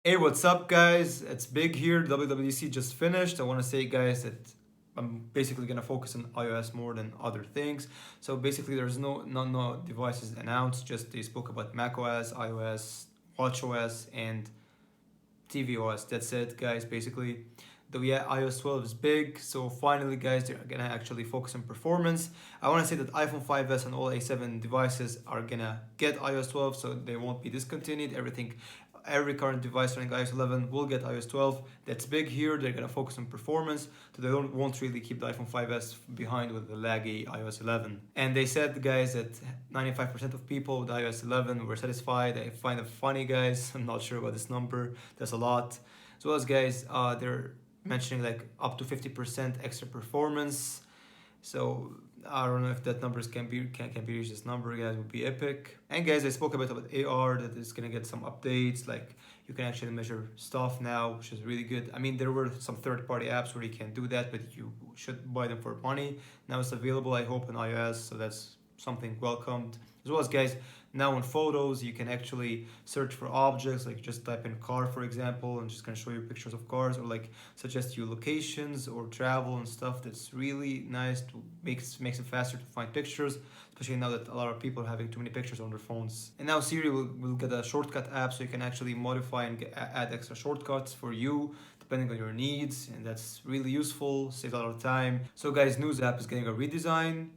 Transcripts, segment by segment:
Hey, what's up, guys? It's Big here. WWDC just finished. I want to say, guys, that I'm basically gonna focus on iOS more than other things. So basically, there's no devices announced. Just they spoke about macOS, iOS, watchOS, and TVOS. That's it, guys. Basically, though, yeah, iOS 12 is big. So finally, guys, they're gonna actually focus on performance. I want to say that iPhone 5s and all A7 devices are gonna get iOS 12, so they won't be discontinued. Every current device running iOS 11 will get iOS 12. That's big here. They're gonna focus on performance, so won't really keep the iPhone 5s behind with the laggy iOS 11. And they said, guys, that 95% of people with iOS 11 were satisfied. I find it funny, guys. I'm not sure about this number. That's a lot. As well as, guys, they're mentioning like up to 50% extra performance. So I don't know if that numbers can be reached. This number, guys, would be epic. And guys, I spoke a bit about AR that is gonna get some updates. Like you can actually measure stuff now, which is really good. I mean, there were some third-party apps where you can do that, but you should buy them for money. Now it's available, I hope, in iOS. So that's something welcomed. As well as, guys, now in photos you can actually search for objects, like just type in car, for example, and just gonna show you pictures of cars, or like suggest you locations or travel and stuff. That's really nice to makes it faster to find pictures, especially now that a lot of people are having too many pictures on their phones. And now Siri will get a shortcut app, so you can actually modify and add extra shortcuts for you depending on your needs, and that's really useful, saves a lot of time. So guys, news app is getting a redesign,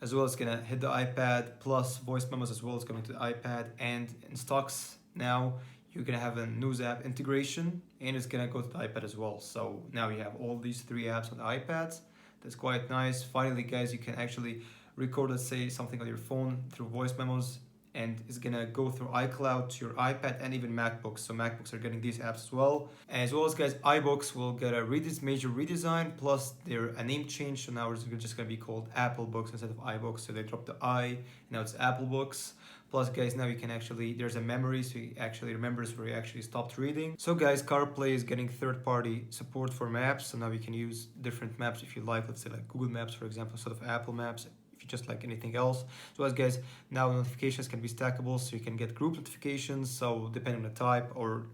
as well as gonna hit the iPad, plus voice memos as well as coming to the iPad. And in stocks now, you're gonna have a news app integration, and it's gonna go to the iPad as well. So now you have all these three apps on the iPads. That's quite nice. Finally, guys, you can actually record, let's say, something on your phone through voice memos, and it's gonna go through iCloud to your iPad and even MacBooks. So MacBooks are getting these apps as well as, guys, iBooks will get a major redesign, plus they're a name change. So now it's just gonna be called Apple Books instead of iBooks. So they dropped the I, now it's Apple Books. Plus, guys, now you can actually, there's a memory, so you actually remembers where you actually stopped reading. So, guys, CarPlay is getting third-party support for maps, so now you can use different maps if you like, let's say like Google Maps, for example, instead of Apple Maps, if you just like anything else. So, as guys, now notifications can be stackable, so you can get group notifications. So, depending on the type or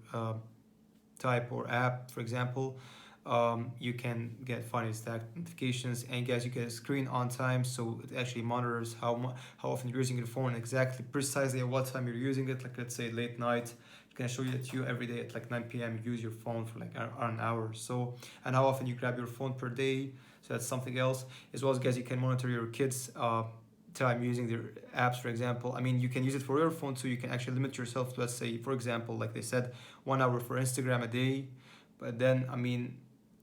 app, for example, you can get finally stacked notifications. And guys, you get a screen on time, so it actually monitors how often you're using your phone, exactly precisely at what time you're using it. Like let's say late night, it can show you that you every day at like 9 p.m. you use your phone for like an hour or so, and how often you grab your phone per day. So that's something else. As well as, guys, you can monitor your kids time using their apps, for example. I mean, you can use it for your phone, so you can actually limit yourself to, let's say, for example, like they said, 1 hour for Instagram a day. But then, I mean,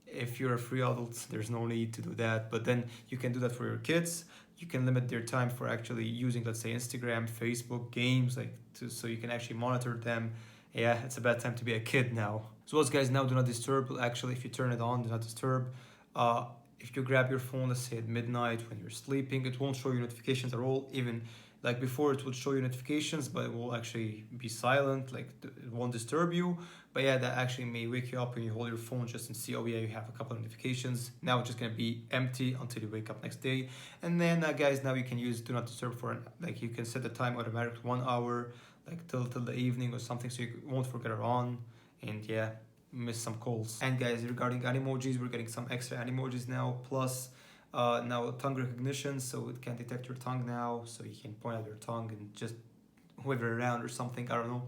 if you're a free adult, there's no need to do that. But then you can do that for your kids. You can limit their time for actually using, let's say, Instagram, Facebook, games, so you can actually monitor them. Yeah, it's a bad time to be a kid now. So, as guys, now do not disturb. Actually, if you turn it on, do not disturb. Uh, if you grab your phone, let's say at midnight when you're sleeping, it won't show you notifications at all. Even like before, it would show you notifications, but it will actually be silent. Like it won't disturb you. But yeah, that actually may wake you up when you hold your phone just and see, oh yeah, you have a couple of notifications. Now it's just gonna be empty until you wake up next day. And then, guys, now you can use do not disturb like you can set the time automatic 1 hour, like till the evening or something, so you won't forget it on. And yeah, miss some calls. And guys, regarding animojis, we're getting some extra animojis now, plus now tongue recognition, so it can detect your tongue now, so you can point at your tongue and just hover around or something, I don't know.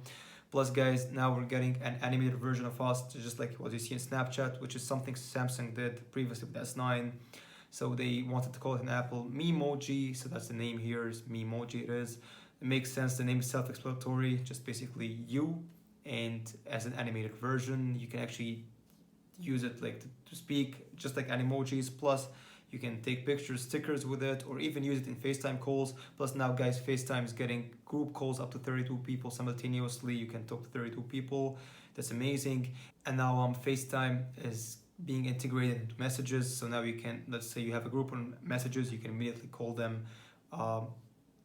Plus, guys, now we're getting an animated version of us, just like what you see in Snapchat, which is something Samsung did previously with S9. So they wanted to call it an Apple Memoji, so that's the name here, is Memoji it is. It makes sense, the name is self-explanatory, just basically you, and as an animated version, you can actually use it like to speak, just like animojis. Plus, you can take pictures, stickers with it, or even use it in FaceTime calls. Plus, now, guys, FaceTime is getting group calls up to 32 people simultaneously. You can talk to 32 people. That's amazing. And now FaceTime is being integrated into messages. So now you can, let's say you have a group on messages, you can immediately call them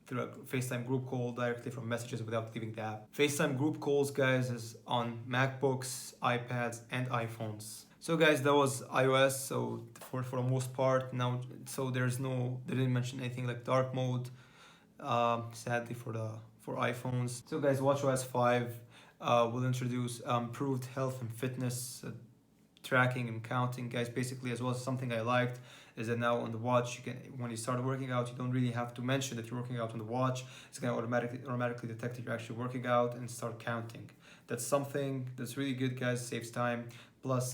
through a FaceTime group call directly from messages without leaving the app. FaceTime group calls, guys, is on MacBooks, iPads, and iPhones. So, guys, that was iOS. So for the most part now, so they didn't mention anything like dark mode. Sadly for iPhones. So, guys, WatchOS 5. will introduce improved health and fitness tracking and counting, guys. Basically, as well as something I liked is that now on the watch, you can, when you start working out, you don't really have to mention that you're working out on the watch. It's gonna automatically detect if you're actually working out and start counting. That's something that's really good, guys. Saves time. Plus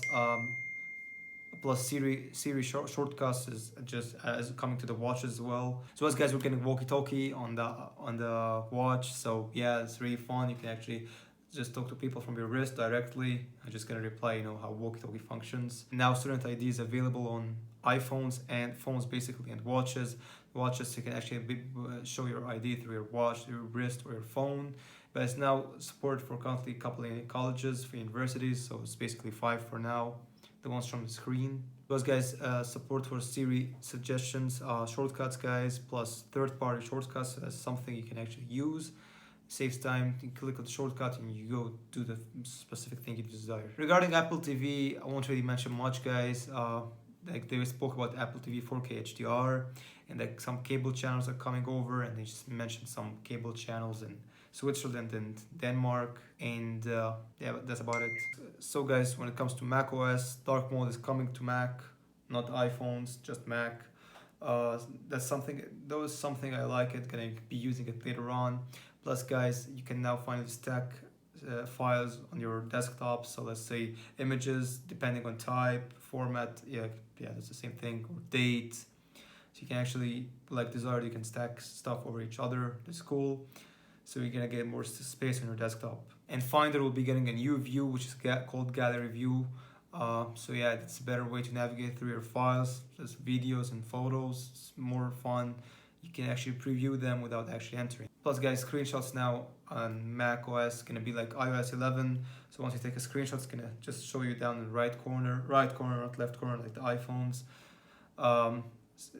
Siri Shortcuts is just as coming to the watch as well. So as guys, we're getting walkie-talkie on the watch. So yeah, it's really fun. You can actually just talk to people from your wrist directly. I'm just gonna reply, how walkie-talkie functions. Now student ID is available on iPhones and phones basically, and watches. Watches, you can actually show your ID through your watch, your wrist, or your phone. But it's now support for currently a couple of colleges, for universities. So it's basically 5 for now. The ones from the screen. Those guys, support for Siri suggestions, shortcuts, guys, plus third-party shortcuts. So that's something you can actually use. Saves time. You click on the shortcut and you go do the specific thing you desire. Regarding Apple TV, I won't really mention much, guys. Like they spoke about Apple TV 4K HDR, and like some cable channels are coming over, and they just mentioned some cable channels in Switzerland and Denmark, and yeah, that's about it. So guys, when it comes to macOS, dark mode is coming to Mac, not iPhones, just Mac. That's something I like it, gonna be using it later on. Plus guys, you can now finally stack files on your desktop. So let's say images, depending on type, format, yeah, that's the same thing, or date. So you can actually, like desired, you can stack stuff over each other. That's cool. So you're gonna get more space on your desktop. And Finder will be getting a new view, which is called Gallery View. So yeah, it's a better way to navigate through your files. There's videos and photos. It's more fun. You can actually preview them without actually entering. Plus guys, screenshots now on macOS gonna be like iOS 11. So once you take a screenshot, it's gonna just show you down in the right corner, not left corner, like the iPhones.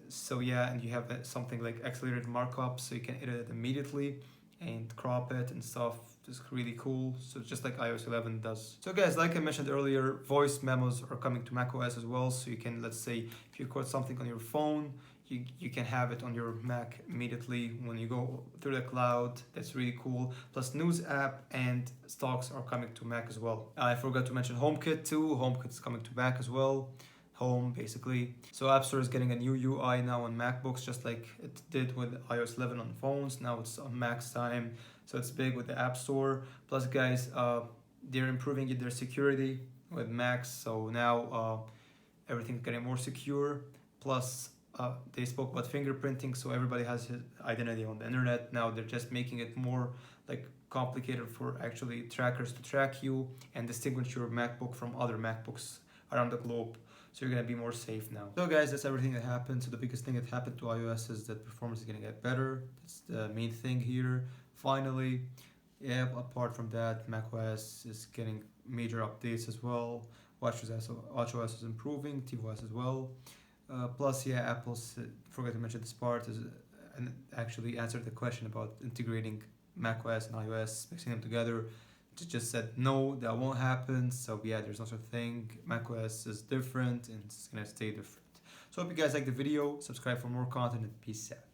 So yeah, and you have something like accelerated markup, so you can edit it immediately and crop it and stuff. Just really cool. So just like iOS 11 does. So guys, like I mentioned earlier, voice memos are coming to macOS as well. So you can, let's say, if you record something on your phone, you can have it on your Mac immediately when you go through the cloud. That's really cool. Plus News app and stocks are coming to Mac as well. I forgot to mention HomeKit too. HomeKit is coming to Mac as well. Home basically. So App Store is getting a new UI now on MacBooks, just like it did with iOS 11 on phones. Now it's on Mac's time, so it's big with the App Store. Plus guys, they're improving their security with Macs, so now everything's getting more secure. Plus they spoke about fingerprinting, so everybody has his identity on the internet. Now they're just making it more like complicated for actually trackers to track you and distinguish your MacBook from other MacBooks around the globe. So you're gonna be more safe now. So guys, that's everything that happened. So the biggest thing that happened to iOS is that performance is gonna get better. That's the main thing here. Finally, yeah, apart from that, macOS is getting major updates as well. WatchOS is improving, TVOS as well. Plus, yeah, Apple's, forgot to mention this part, and actually answered the question about integrating macOS and iOS, mixing them together. It just said no, that won't happen. So yeah, there's no such thing. macOS is different and it's gonna stay different. So hope you guys like the video. Subscribe for more content and peace out.